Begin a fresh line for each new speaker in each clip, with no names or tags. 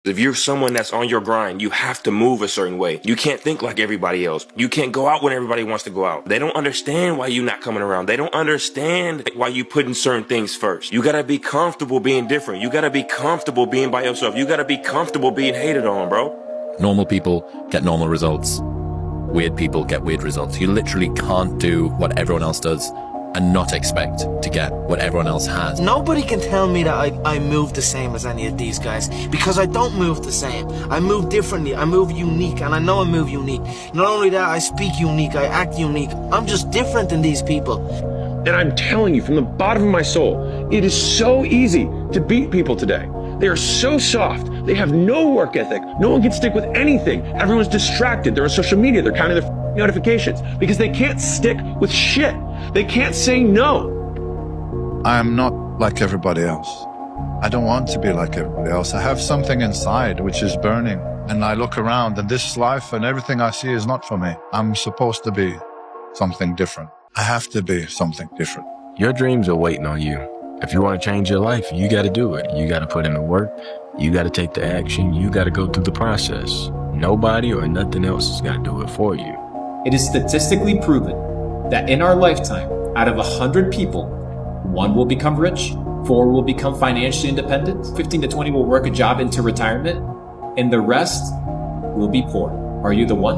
If you're someone that's on your grind, you have to move a certain way. You can't think like everybody else. You can't go out when everybody wants to go out. They don't understand why you're not coming around. They don't understand why you putting certain things first. You gotta be comfortable being different. You gotta be comfortable being by yourself. You gotta be comfortable being hated on, bro.
Normal people get normal results. Weird people get weird results. You literally can't do what everyone else does and not expect to get what everyone else has.
Nobody can tell me that I move the same as any of these guys, because I don't move the same. I move differently, I move unique, and I know I move unique. Not only that, I speak unique, I act unique. I'm just different than these people.
And I'm telling you from the bottom of my soul, it is so easy to beat people today. They are so soft. They have no work ethic. No one can stick with anything. Everyone's distracted. They're on social media. They're counting their notifications because they can't stick with shit. They can't say no.
I'm not like everybody else. I don't want to be like everybody else. I have something inside which is burning. And I look around and this life and everything I see is not for me. I'm supposed to be something different. I have to be something different.
Your dreams are waiting on you. If you want to change your life, you got to do it. You got to put in the work. You got to take the action. You got to go through the process. Nobody or nothing else is going to do it for you.
It is statistically proven that in our lifetime, out of 100 people, 1 will become rich, 4 will become financially independent, 15 to 20 will work a job into retirement, and the rest will be poor. Are you the 1?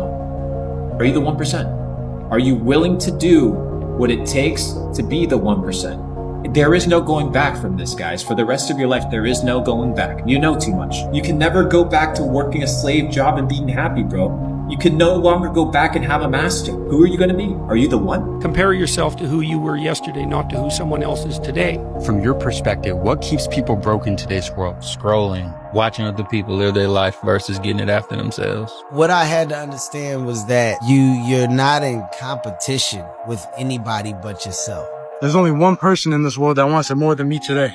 Are you the 1%? Are you willing to do what it takes to be the 1%? There is no going back from this, guys. For the rest of your life, there is no going back. You know too much. You can never go back to working a slave job and being happy, bro. You can no longer go back and have a master. Who are you going to be? Are you the 1?
Compare yourself to who you were yesterday, not to who someone else is today.
From your perspective, what keeps people broke in today's world? Scrolling, watching other people live their life versus getting it after themselves.
What I had to understand was that you're not in competition with anybody but yourself.
There's only one person in this world that wants it more than me today,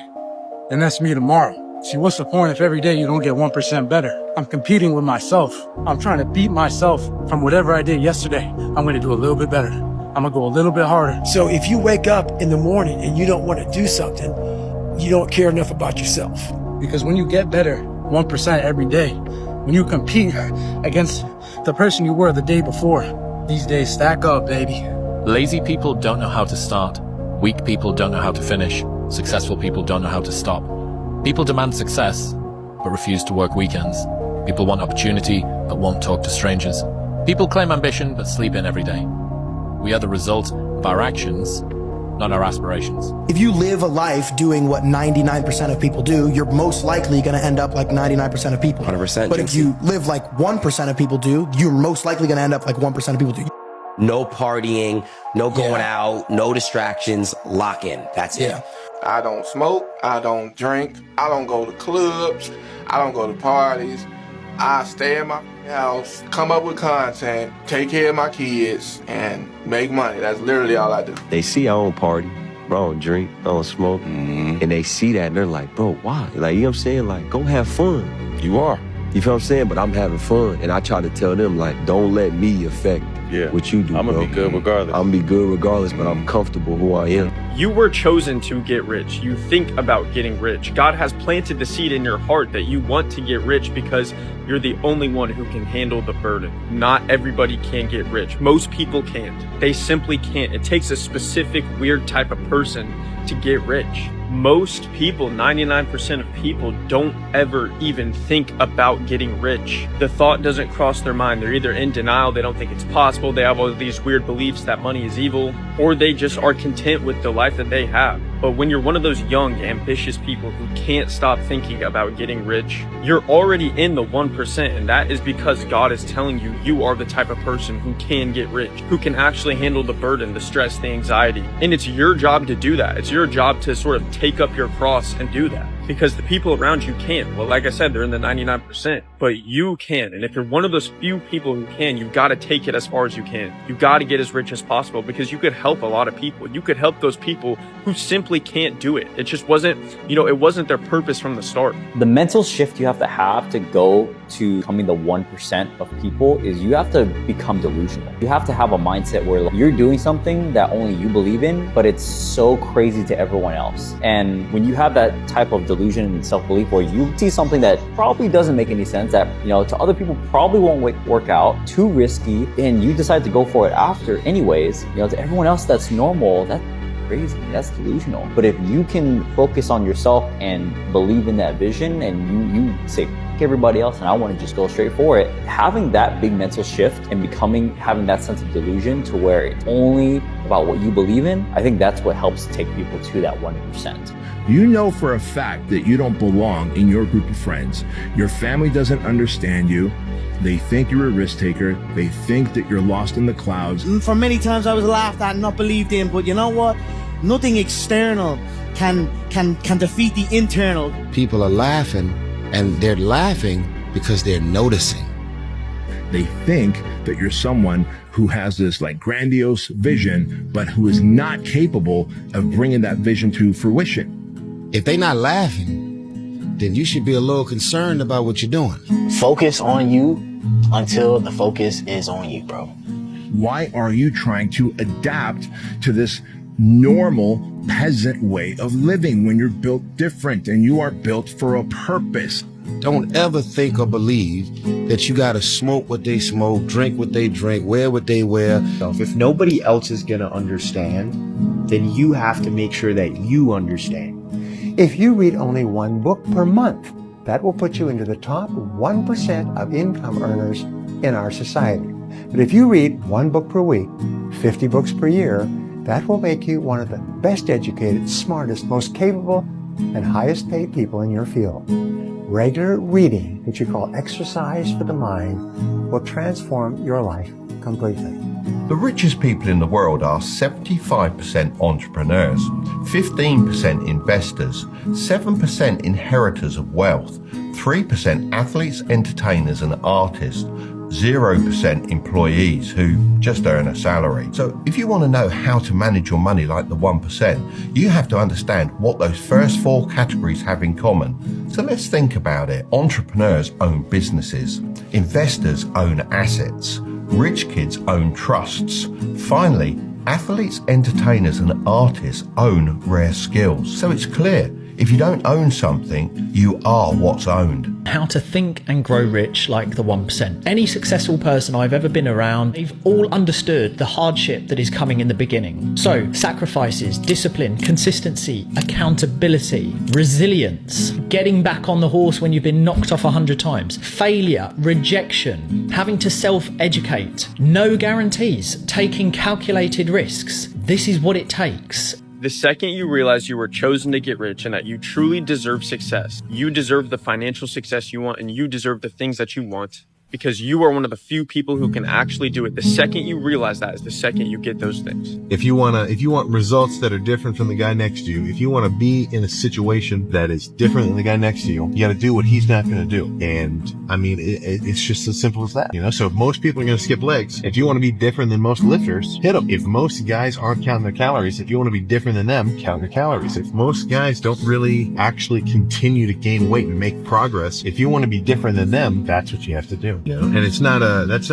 and that's me tomorrow. See, what's the point if every day you don't get 1% better? I'm competing with myself. I'm trying to beat myself from whatever I did yesterday. I'm going to do a little bit better. I'm going to go a little bit harder.
So if you wake up in the morning and you don't want to do something, you don't care enough about yourself.
Because when you get better 1% every day, when you compete against the person you were the day before, these days stack up, baby.
Lazy people don't know how to start. Weak people don't know how to finish. Successful people don't know how to stop. People demand success, but refuse to work weekends. People want opportunity, but won't talk to strangers. People claim ambition, but sleep in every day. We are the result of our actions, not our aspirations.
If you live a life doing what 99% of people do, you're most likely going to end up like 99% of people.
100%.
But if you live like 1% of people do, you're most likely going to end up like 1% of people do.
No partying, no going out, no distractions, lock in. That's it.
I don't smoke, I don't drink, I don't go to clubs, I don't go to parties. I stay in my house, come up with content, take care of my kids, and make money. That's literally all I do.
They see I don't party, I don't drink, I don't smoke, and they see that and they're like, bro, why? Like, you know what I'm saying? Like, go have fun.
You are.
You feel what I'm saying? But I'm having fun, and I try to tell them, like, don't let me affect what you do,
I'm gonna be good regardless.
I'm gonna be good regardless, but I'm comfortable who I am.
You were chosen to get rich. You think about getting rich. God has planted the seed in your heart that you want to get rich because you're the only one who can handle the burden. Not everybody can get rich. Most people can't. They simply can't. It takes a specific weird type of person to get rich. Most people, 99% of people, don't ever even think about getting rich. The thought doesn't cross their mind. They're either in denial, they don't think it's possible, they have all these weird beliefs that money is evil, or they just are content with the life that they have. But when you're one of those young, ambitious people who can't stop thinking about getting rich, you're already in the 1%, and that is because God is telling you you are the type of person who can get rich, who can actually handle the burden, the stress, the anxiety. And it's your job to do that. It's your job to sort of take up your cross and do that. Because the people around you can't. Well, like I said, they're in the 99%, but you can. And if you're one of those few people who can, you've got to take it as far as you can. You've got to get as rich as possible because you could help a lot of people. You could help those people who simply can't do it. It just wasn't, it wasn't their purpose from the start.
The mental shift you have to go to becoming the 1% of people is you have to become delusional. You have to have a mindset where you're doing something that only you believe in, but it's so crazy to everyone else. And when you have that type of delusion, delusion and self-belief where you see something that probably doesn't make any sense, that, you know, to other people probably won't work out, too risky, and you decide to go for it after anyways. You know, to everyone else that's normal, that's crazy, that's delusional. But if you can focus on yourself and believe in that vision, and you say, "F everybody else, and I want to just go straight for it," having that big mental shift and having that sense of delusion to where it's only about what you believe in, I think that's what helps take people to that 1%.
You know for a fact that you don't belong in your group of friends. Your family doesn't understand you. They think you're a risk taker. They think that you're lost in the clouds.
For many times I was laughed at and not believed in, but you know what? Nothing external can defeat the internal.
People are laughing, and they're laughing because they're noticing.
They think that you're someone who has this like grandiose vision, but who is not capable of bringing that vision to fruition.
If they're not laughing, then you should be a little concerned about what you're doing.
Focus on you until the focus is on you, bro.
Why are you trying to adapt to this normal peasant way of living when you're built different and you are built for a purpose?
Don't ever think or believe that you gotta smoke what they smoke, drink what they drink, wear what they wear.
If nobody else is gonna understand, then you have to make sure that you understand.
If you read only one book per month, that will put you into the top 1% of income earners in our society. But if you read one book per week, 50 books per year, that will make you one of the best educated, smartest, most capable, and highest paid people in your field. Regular reading, which you call exercise for the mind, will transform your life completely.
The richest people in the world are 75% entrepreneurs, 15% investors, 7% inheritors of wealth, 3% athletes, entertainers, and artists, 0% employees who just earn a salary. So if you want to know how to manage your money like the 1%, you have to understand what those first 4 categories have in common. So let's think about it. Entrepreneurs own businesses. Investors own assets. Rich kids own trusts. Finally, athletes, entertainers, and artists own rare skills. So it's clear, if you don't own something, you are what's owned.
How to think and grow rich like the 1%. Any successful person I've ever been around, they've all understood the hardship that is coming in the beginning. So, sacrifices, discipline, consistency, accountability, resilience, getting back on the horse when you've been knocked off 100 times, failure, rejection, having to self-educate, no guarantees, taking calculated risks. This is what it takes.
The second you realize you were chosen to get rich and that you truly deserve success, you deserve the financial success you want, and you deserve the things that you want, because you are one of the few people who can actually do it. The second you realize that is the second you get those things.
If you want results that are different from the guy next to you, if you want to be in a situation that is different than the guy next to you, you got to do what he's not going to do. And I mean, it's just as simple as that, you know? So if most people are going to skip legs, if you want to be different than most lifters, hit them. If most guys aren't counting their calories, if you want to be different than them, count your calories. If most guys don't really actually continue to gain weight and make progress, if you want to be different than them, that's what you have to do. You know? And that's not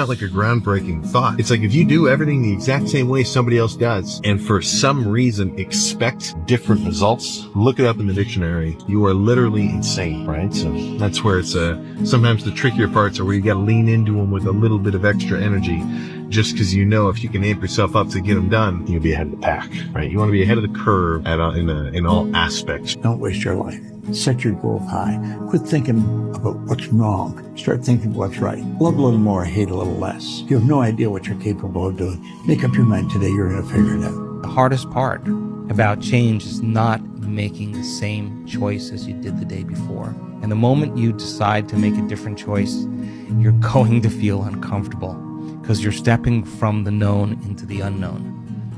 like a groundbreaking thought. It's like if you do everything the exact same way somebody else does, and for some reason expect different results, look it up in the dictionary. You are literally insane, right? So that's where it's sometimes the trickier parts are where you got to lean into them with a little bit of extra energy, just because you know if you can amp yourself up to get them done, you'll be ahead of the pack, right? You want to be ahead of the curve in all aspects.
Don't waste your life. Set your goal high. Quit thinking about what's wrong. Start thinking what's right. Love a little more, hate a little less. You have no idea what you're capable of doing. Make up your mind today, you're going to figure it out.
The hardest part about change is not making the same choice as you did the day before. And the moment you decide to make a different choice, you're going to feel uncomfortable because you're stepping from the known into the unknown.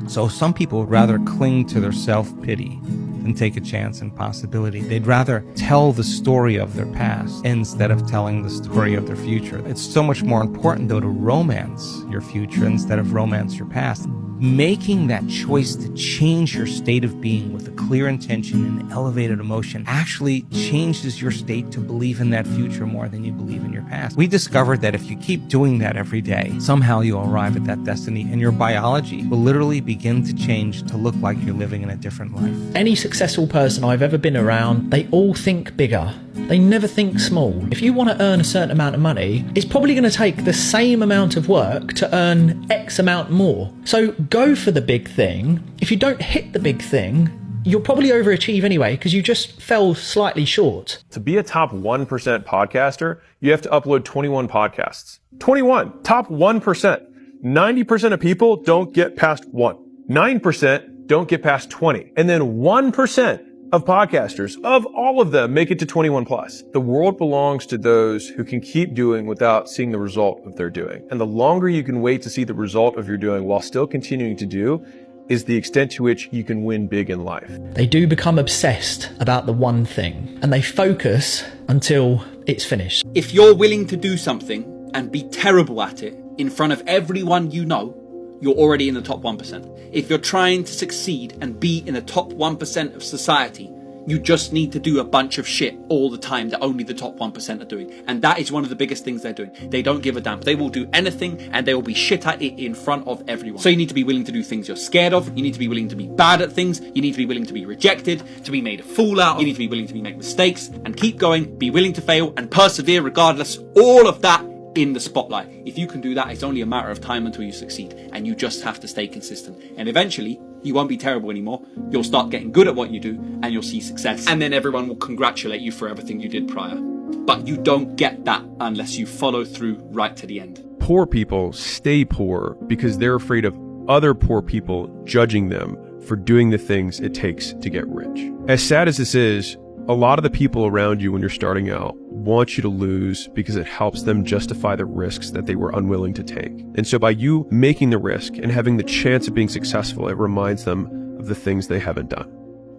So some people would rather cling to their self-pity than take a chance and possibility. They'd rather tell the story of their past instead of telling the story of their future. It's so much more important, though, to romance your future instead of romance your past. Making that choice to change your state of being with a clear intention and elevated emotion actually changes your state to believe in that future more than you believe in your past. We discovered that if you keep doing that every day, somehow you'll arrive at that destiny and your biology will literally begin to change to look like you're living in a different life.
Any success successful person I've ever been around, they all think bigger. They never think small. If you want to earn a certain amount of money, it's probably going to take the same amount of work to earn X amount more. So go for the big thing. If you don't hit the big thing, you'll probably overachieve anyway because you just fell slightly short.
To be a top 1% podcaster, you have to upload 21 podcasts. 21! Top 1%. 90% of people don't get past 1. 9% don't get past 20. And then 1% of podcasters, of all of them, make it to 21 plus. The world belongs to those who can keep doing without seeing the result of their doing. And the longer you can wait to see the result of your doing while still continuing to do is the extent to which you can win big in life.
They do become obsessed about the one thing and they focus until it's finished.
If you're willing to do something and be terrible at it in front of everyone you know, you're already in the top 1%. If you're trying to succeed and be in the top 1% of society, you just need to do a bunch of shit all the time that only the top 1% are doing. And that is one of the biggest things they're doing. They don't give a damn. They will do anything and they will be shit at it in front of everyone. So you need to be willing to do things you're scared of. You need to be willing to be bad at things. You need to be willing to be rejected, to be made a fool out of. You need to be willing to make mistakes and keep going, be willing to fail and persevere regardless. All of that in the spotlight. If you can do that, it's only a matter of time until you succeed, and you just have to stay consistent. And eventually, you won't be terrible anymore. You'll start getting good at what you do, and you'll see success. And then everyone will congratulate you for everything you did prior. But you don't get that unless you follow through right to the end.
Poor people stay poor because they're afraid of other poor people judging them for doing the things it takes to get rich. As sad as this is, a lot of the people around you when you're starting out want you to lose because it helps them justify the risks that they were unwilling to take. And so by you making the risk and having the chance of being successful, it reminds them of the things they haven't done.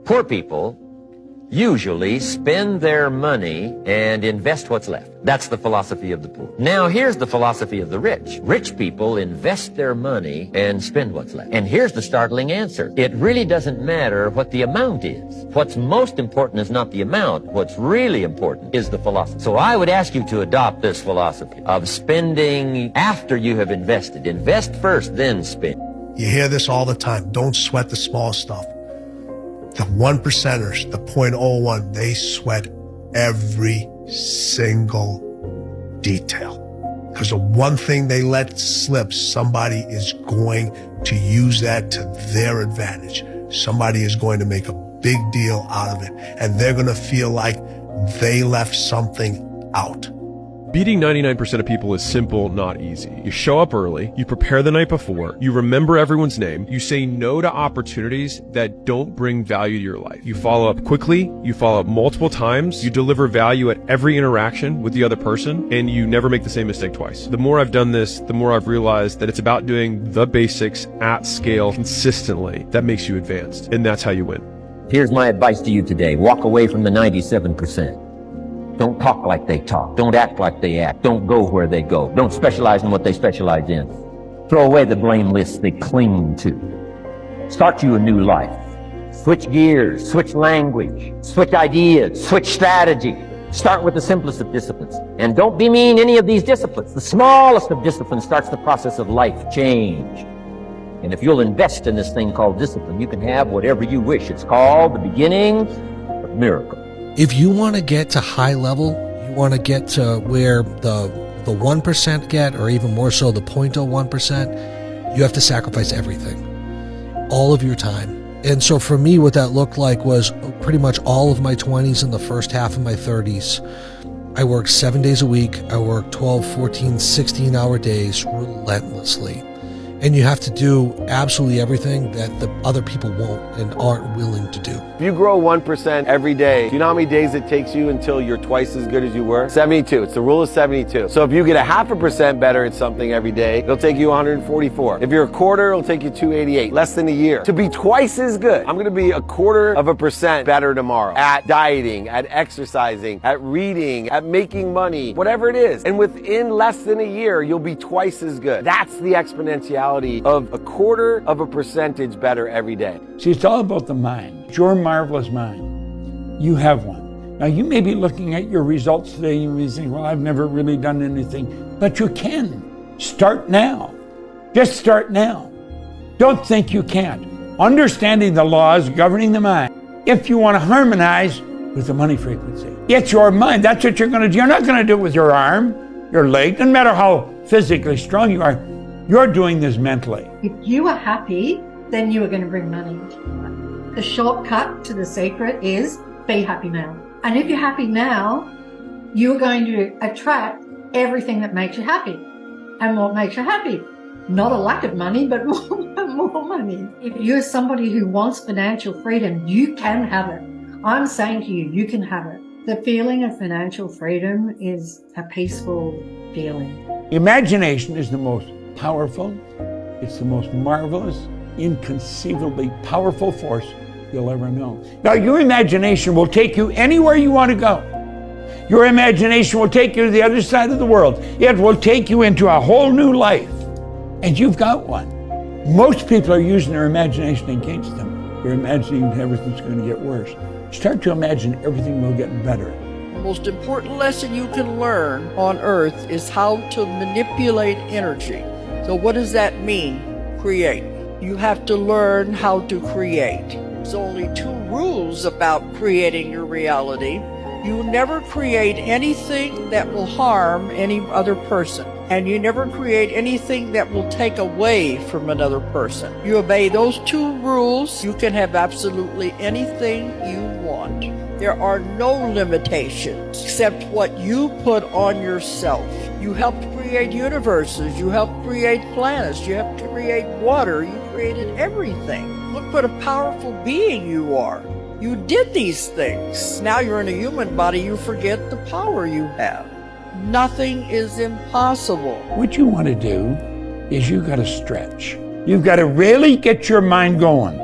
Poor people usually spend their money and invest what's left. That's the philosophy of the poor. Now here's the philosophy of the rich. Rich people invest their money and spend what's left. And here's the startling answer. It really doesn't matter what the amount is. What's most important is not the amount. What's really important is the philosophy. So I would ask you to adopt this philosophy of spending after you have invested. Invest first, then spend.
You hear this all the time. Don't sweat the small stuff. The 1%ers, the 0.01, they sweat every single detail. Because the one thing they let slip, somebody is going to use that to their advantage. Somebody is going to make a big deal out of it, and they're going to feel like they left something out.
Beating 99% of people is simple, not easy. You show up early, you prepare the night before, you remember everyone's name, you say no to opportunities that don't bring value to your life. You follow up quickly, you follow up multiple times, you deliver value at every interaction with the other person, and you never make the same mistake twice. The more I've done this, the more I've realized that it's about doing the basics at scale consistently that makes you advanced, and that's how you win.
Here's my advice to you today. Walk away from the 97%. Don't talk like they talk. Don't act like they act. Don't go where they go. Don't specialize in what they specialize in. Throw away the blame lists they cling to. Start you a new life. Switch gears, switch language, switch ideas, switch strategy. Start with the simplest of disciplines. And don't bemean any of these disciplines. The smallest of disciplines starts the process of life change. And if you'll invest in this thing called discipline, you can have whatever you wish. It's called the beginning of miracle.
If you want to get to high level, you want to get to where the 1% get, or even more so the 0.01%, you have to sacrifice everything, all of your time. And so for me, what that looked like was pretty much all of my 20s and the first half of my 30s. I worked 7 days a week. I worked 12, 14, 16-hour days relentlessly. And you have to do absolutely everything that the other people won't and aren't willing to do.
If you grow 1% every day, do you know how many days it takes you until you're twice as good as you were? 72. It's the rule of 72. So if you get a 0.5% better at something every day, it'll take you 144. If you're a quarter, it'll take you 288. Less than a year. To be twice as good, I'm going to be 0.25% better tomorrow at dieting, at exercising, at reading, at making money, whatever it is. And within less than a year, you'll be twice as good. That's the exponentiality of 0.25% better every day.
See, it's all about the mind. It's your marvelous mind. You have one. Now, you may be looking at your results today and you may think, well, I've never really done anything. But you can. Start now. Just start now. Don't think you can't. Understanding the laws governing the mind if you want to harmonize with the money frequency. It's your mind. That's what you're going to do. You're not going to do it with your arm, your leg. Doesn't matter how physically strong you are. You're doing this mentally.
If you are happy, then you are going to bring money. The shortcut to the secret is be happy now. And if you're happy now, you're going to attract everything that makes you happy. And what makes you happy? Not a lack of money, but more money. If you're somebody who wants financial freedom, you can have it. I'm saying to you, you can have it. The feeling of financial freedom is a peaceful feeling.
Imagination is the most powerful, it's the most marvelous, inconceivably powerful force you'll ever know. Now, your imagination will take you anywhere you want to go. Your imagination will take you to the other side of the world. It will take you into a whole new life. And you've got one. Most people are using their imagination against them. They're imagining everything's going to get worse. Start to imagine everything will get better.
The most important lesson you can learn on Earth is how to manipulate energy. So what does that mean? Create. You have to learn how to create. There's only 2 rules about creating your reality. You never create anything that will harm any other person. And you never create anything that will take away from another person. You obey those 2 rules, you can have absolutely anything you want. There are no limitations except what you put on yourself. You helped create universes, you helped create planets, you helped create water, you created everything. Look what a powerful being you are. You did these things. Now you're in a human body, you forget the power you have. Nothing is impossible.
What you want to do is you've got to stretch. You've got to really get your mind going.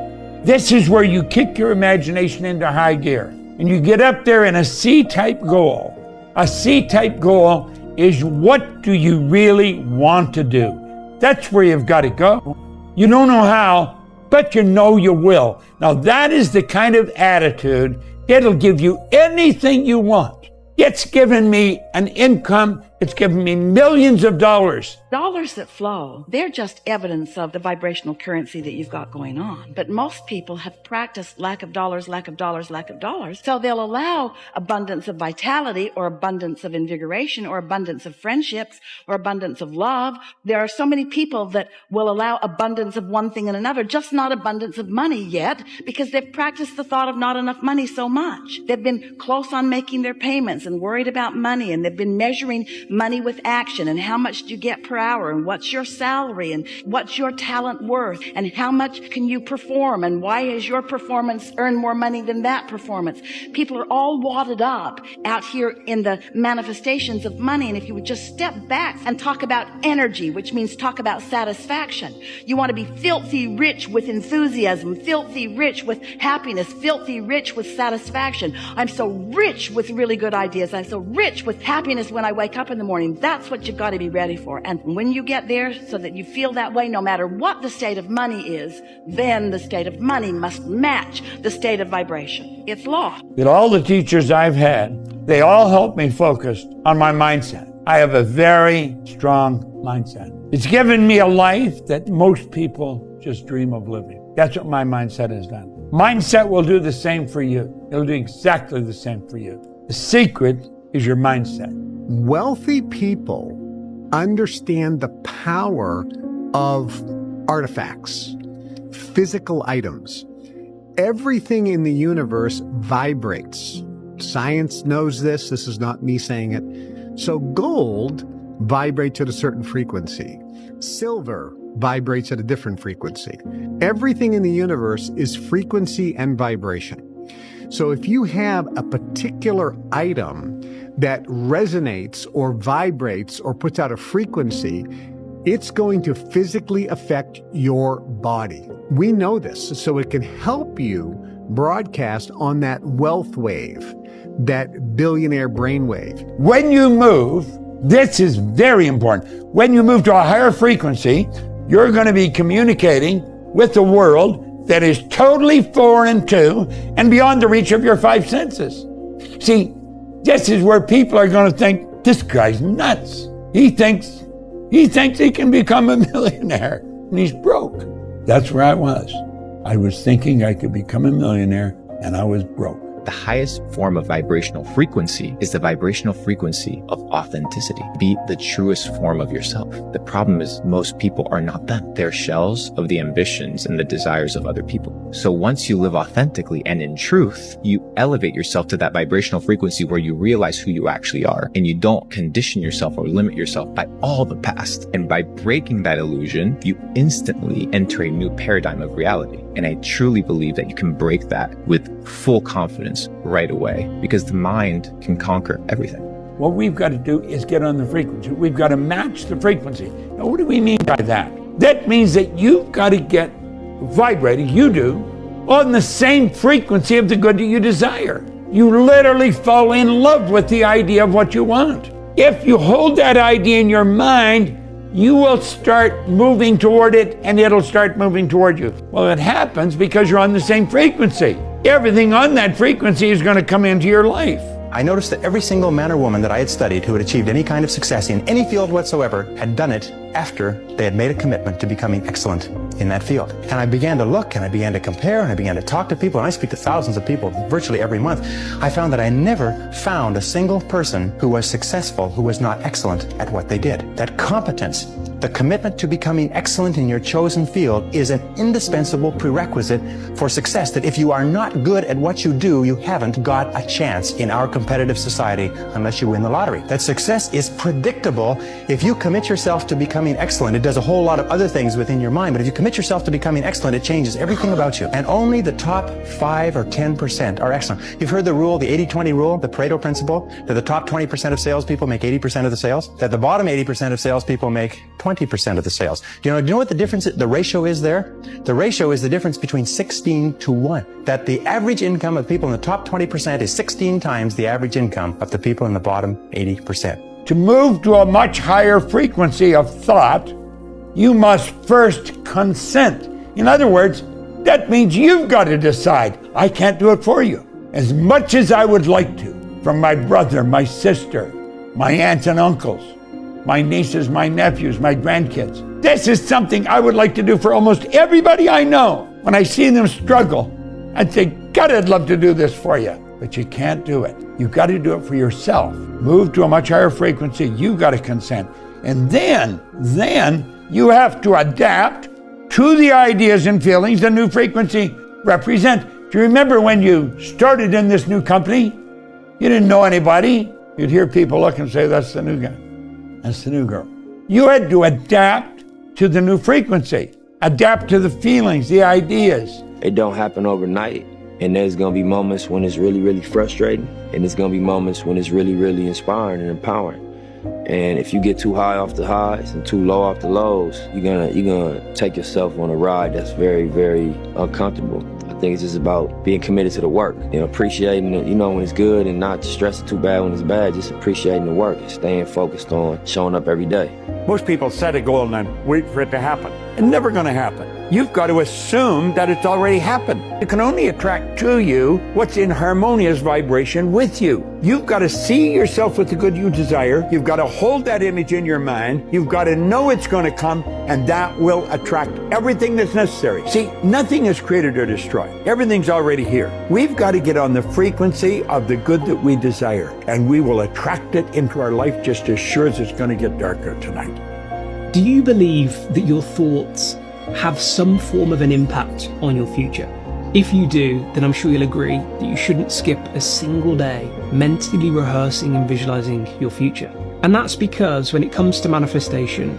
This is where you kick your imagination into high gear. And you get up there in a C-type goal. A C-type goal is what do you really want to do? That's where you've got to go. You don't know how, but you know you will. Now that is the kind of attitude, it'll give you anything you want. It's given me an income. It's given me millions of dollars.
Dollars that flow, they're just evidence of the vibrational currency that you've got going on. But most people have practiced lack of dollars, lack of dollars, lack of dollars. So they'll allow abundance of vitality or abundance of invigoration or abundance of friendships or abundance of love. There are so many people that will allow abundance of one thing and another, just not abundance of money yet, because they've practiced the thought of not enough money so much. They've been close on making their payments and worried about money, and they've been measuring money with action and how much do you get per hour and what's your salary and what's your talent worth and how much can you perform and why has your performance earned more money than that performance. People are all wadded up out here in the manifestations of money, and if you would just step back and talk about energy, which means talk about satisfaction. You want to be filthy rich with enthusiasm, filthy rich with happiness, filthy rich with satisfaction. I'm so rich with really good ideas. I'm so rich with happiness when I wake up in the morning. That's what you've got to be ready for. And when you get there so that you feel that way, no matter what the state of money is, then the state of money must match the state of vibration. It's law.
That all the teachers I've had, they all help me focus on my mindset. I have a very strong mindset. It's given me a life that most people just dream of living. That's what my mindset has done. Mindset will do the same for you. It'll do exactly the same for you. The secret is your mindset.
Wealthy people understand the power of artifacts, physical items. Everything in the universe vibrates. Science knows this. This is not me saying it. So gold vibrates at a certain frequency. Silver vibrates at a different frequency. Everything in the universe is frequency and vibration. So if you have a particular item that resonates or vibrates or puts out a frequency, it's going to physically affect your body. We know this, so it can help you broadcast on that wealth wave, that billionaire brainwave.
When you move, this is very important. When you move to a higher frequency, you're going to be communicating with the world that is totally foreign to and beyond the reach of your 5 senses. See, this is where people are going to think, this guy's nuts. He thinks he can become a millionaire and he's broke. That's where I was. I was thinking I could become a millionaire and I was broke.
The highest form of vibrational frequency is the vibrational frequency of authenticity. Be the truest form of yourself. The problem is most people are not them. They're shells of the ambitions and the desires of other people. So once you live authentically and in truth, you elevate yourself to that vibrational frequency where you realize who you actually are, and you don't condition yourself or limit yourself by all the past. And by breaking that illusion, you instantly enter a new paradigm of reality. And I truly believe that you can break that with full confidence right away, because the mind can conquer everything.
What we've got to do is get on the frequency. We've got to match the frequency. Now, what do we mean by that? That means that you've got to get vibrating, you do, on the same frequency of the good that you desire. You literally fall in love with the idea of what you want. If you hold that idea in your mind, you will start moving toward it, and it'll start moving toward you. Well, it happens because you're on the same frequency. Everything on that frequency is going to come into your life.
I noticed that every single man or woman that I had studied who had achieved any kind of success in any field whatsoever had done it after they had made a commitment to becoming excellent in that field. And I began to look, and I began to compare, and I began to talk to people, and I speak to thousands of people virtually every month. I found that I never found a single person who was successful who was not excellent at what they did. That competence, the commitment to becoming excellent in your chosen field, is an indispensable prerequisite for success, that if you are not good at what you do, you haven't got a chance in our competitive society unless you win the lottery. That success is predictable if you commit yourself to becoming excellent. It does a whole lot of other things within your mind, but if you commit yourself to becoming excellent, it changes everything about you. And only the top 5 or 10% are excellent. You've heard the rule, the 80-20 rule, the Pareto principle, that the top 20% of salespeople make 80% of the sales, that the bottom 80% of salespeople make 20% of the sales. Do you know what the difference, the ratio is there? The ratio is the difference between 16 to 1. That the average income of people in the top 20% is 16 times the average income of the people in the bottom 80%.
To move to a much higher frequency of thought, you must first consent. In other words, that means you've got to decide. I can't do it for you. As much as I would like to, from my brother, my sister, my aunts and uncles, my nieces, my nephews, my grandkids. This is something I would like to do for almost everybody I know. When I see them struggle, I'd say, God, I'd love to do this for you. But you can't do it. You've got to do it for yourself. Move to a much higher frequency. You've got to consent. And then you have to adapt to the ideas and feelings the new frequency represent. Do you remember when you started in this new company? You didn't know anybody. You'd hear people look and say, that's the new guy. That's the new girl. You had to adapt to the new frequency. Adapt to the feelings, the ideas.
It don't happen overnight. And there's going to be moments when it's really, really frustrating. And there's going to be moments when it's really, really inspiring and empowering. And if you get too high off the highs and too low off the lows, you're gonna take yourself on a ride that's very, very uncomfortable. I think it's just about being committed to the work. Appreciating it, when it's good, and not stressing too bad when it's bad. Just appreciating the work and staying focused on showing up every day.
Most people set a goal and then wait for it to happen. It's never going to happen. You've got to assume that it's already happened. You can only attract to you what's in harmonious vibration with you. You've got to see yourself with the good you desire. You've got to hold that image in your mind. You've got to know it's going to come, and that will attract everything that's necessary. See, nothing is created or destroyed. Everything's already here. We've got to get on the frequency of the good that we desire, and we will attract it into our life just as sure as it's going to get darker tonight.
Do you believe that your thoughts have some form of an impact on your future? If you do, then I'm sure you'll agree that you shouldn't skip a single day mentally rehearsing and visualizing your future. And that's because when it comes to manifestation,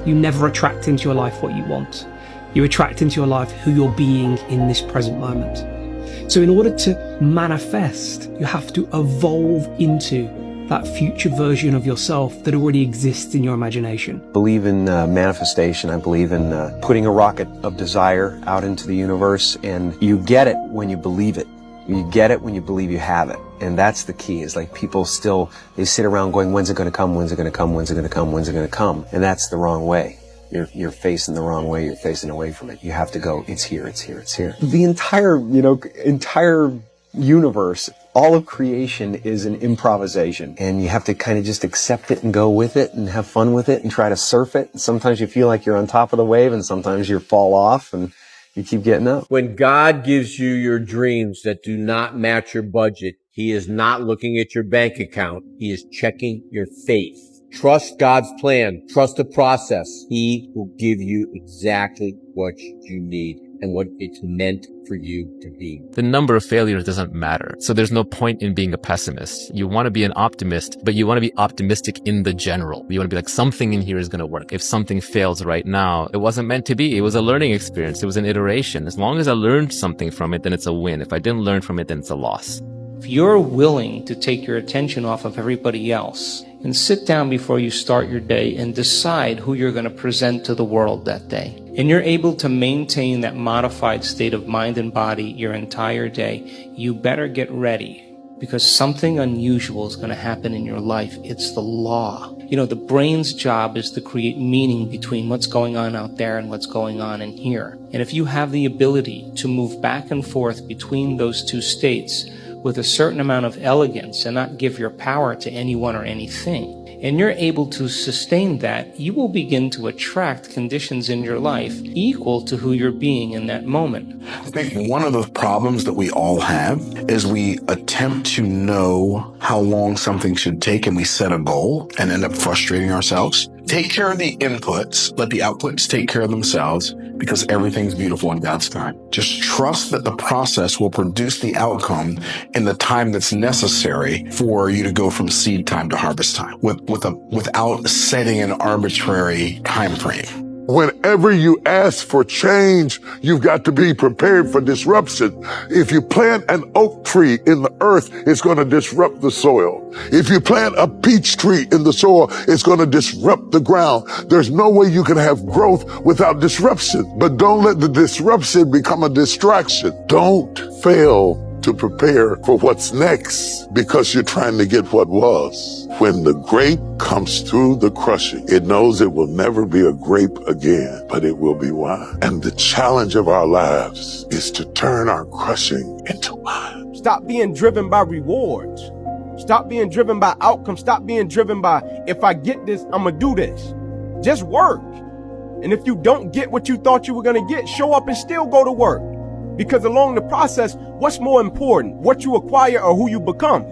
you never attract into your life what you want. You attract into your life who you're being in this present moment. So in order to manifest, you have to evolve into that future version of yourself that already exists in your imagination.
I believe in manifestation. I believe in putting a rocket of desire out into the universe, and you get it when you believe it. You get it when you believe you have it. And that's the key, is like people still, they sit around going, when's it going to come? When's it going to come? When's it going to come? When's it going to come? And that's the wrong way. You're facing the wrong way. You're facing away from it. You have to go, it's here, it's here, it's here. The entire universe, all of creation is an improvisation, and you have to kind of just accept it and go with it and have fun with it and try to surf it. And sometimes you feel like you're on top of the wave, and sometimes you fall off, and
You keep getting up.
When God gives you your dreams that do not match your budget, He is not looking at your bank account. He is checking your faith. Trust God's plan. Trust the process. He will give you exactly what you need and what it's meant for you to be.
The number of failures doesn't matter. So there's no point in being a pessimist. You want to be an optimist, but you want to be optimistic in the general. You want to be like, something in here is going to work. If something fails right now, it wasn't meant to be. It was a learning experience. It was an iteration. As long as I learned something from it, then it's a win. If I didn't learn from it, then it's a loss.
If you're willing to take your attention off of everybody else and sit down before you start your day and decide who you're going to present to the world that day, and you're able to maintain that modified state of mind and body your entire day, you better get ready, because something unusual is going to happen in your life. It's the law. You know, the brain's job is to create meaning between what's going on out there and what's going on in here. And if you have the ability to move back and forth between those two states with a certain amount of elegance and not give your power to anyone or anything, and you're able to sustain that, you will begin to attract conditions in your life equal to who you're being in that moment.
I think one of the problems that we all have is we attempt to know how long something should take, and we set a goal and end up frustrating ourselves. Take care of the inputs, let the outputs take care of themselves, because everything's beautiful in God's time. Just trust that the process will produce the outcome in the time that's necessary for you to go from seed time to harvest time without setting an arbitrary time frame.
Whenever you ask for change, you've got to be prepared for disruption. If you plant an oak tree in the earth, it's going to disrupt the soil. If you plant a peach tree in the soil, it's going to disrupt the ground. There's no way you can have growth without disruption. But don't let the disruption become a distraction. Don't fail to prepare for what's next because you're trying to get what was. When the grape comes through the crushing, it knows it will never be a grape again, but it will be wine. And the challenge of our lives is to turn our crushing into wine.
Stop being driven by rewards. Stop being driven by outcomes. Stop being driven by, if I get this, I'm gonna do this. Just work. And if you don't get what you thought you were gonna get, show up and still go to work. Because along the process, what's more important, what you acquire or who you become?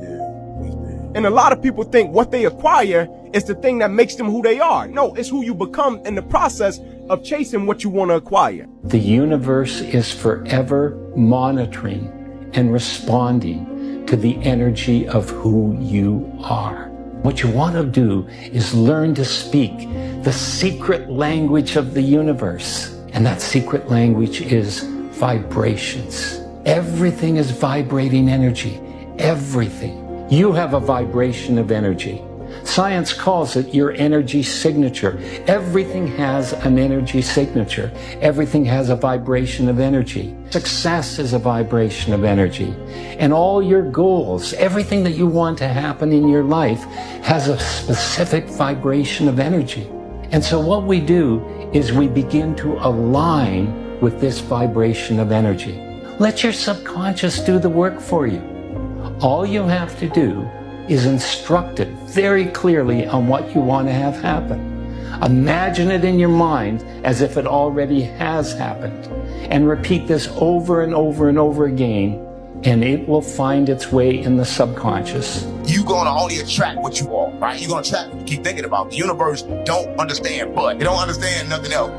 And a lot of people think what they acquire is the thing that makes them who they are. No, it's who you become in the process of chasing what you want to acquire.
The universe is forever monitoring and responding to the energy of who you are. What you want to do is learn to speak the secret language of the universe. And that secret language is vibrations. Everything is vibrating energy. Everything. You have a vibration of energy. Science calls it your energy signature. Everything has an energy signature. Everything has a vibration of energy. Success is a vibration of energy. And all your goals, everything that you want to happen in your life has a specific vibration of energy. And so what we do is we begin to align with this vibration of energy. Let your subconscious do the work for you. All you have to do is instruct it very clearly on what you want to have happen. Imagine it in your mind as if it already has happened. And repeat this over and over and over again, and it will find its way in the subconscious.
You're going to only attract what you want, right? You're going to attract what you keep thinking about. The universe don't understand, but it don't understand nothing else.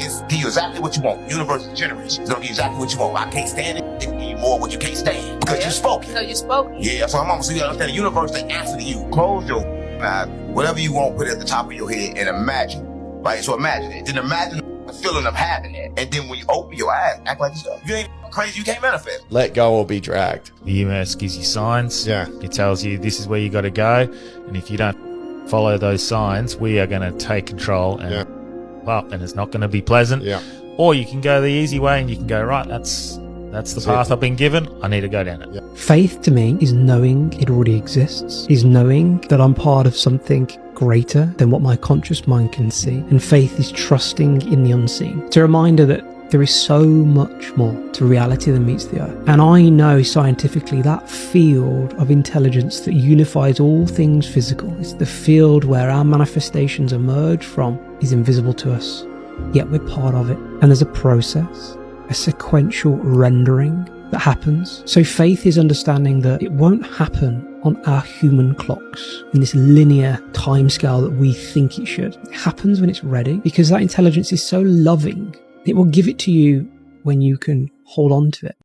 It's give you exactly what you want. The universe is generous. It's going to give you exactly what you want. I can't stand it. It can give you more what you can't stand because you spoke it.
So you spoke it.
Yeah, so I'm almost, so you understand the universe, they answer to you. Close your eyes. Whatever you want, put it at the top of your head and imagine, right? So imagine it. Then imagine the feeling of having it. And then when you open your eyes, act like yourself. You ain't crazy, you can't manifest.
Let go or be dragged.
The universe gives you signs. Yeah. It tells you this is where you got to go. And if you don't follow those signs, we are going to take control. And, well, and it's not going to be pleasant. Yeah. Or you can go the easy way and you can go, right, that's the path I've been given. I need to go down it. Yeah.
Faith to me is knowing it already exists, is knowing that I'm part of something greater than what my conscious mind can see. And faith is trusting in the unseen. It's a reminder that there is so much more to reality than meets the eye. And I know scientifically that field of intelligence that unifies all things physical, it's the field where our manifestations emerge from, is invisible to us. Yet we're part of it. And there's a process. a sequential rendering that happens. So faith is understanding that it won't happen on our human clocks in this linear timescale that we think it should. It happens when it's ready, because that intelligence is so loving. It will give it to you when you can hold on to it.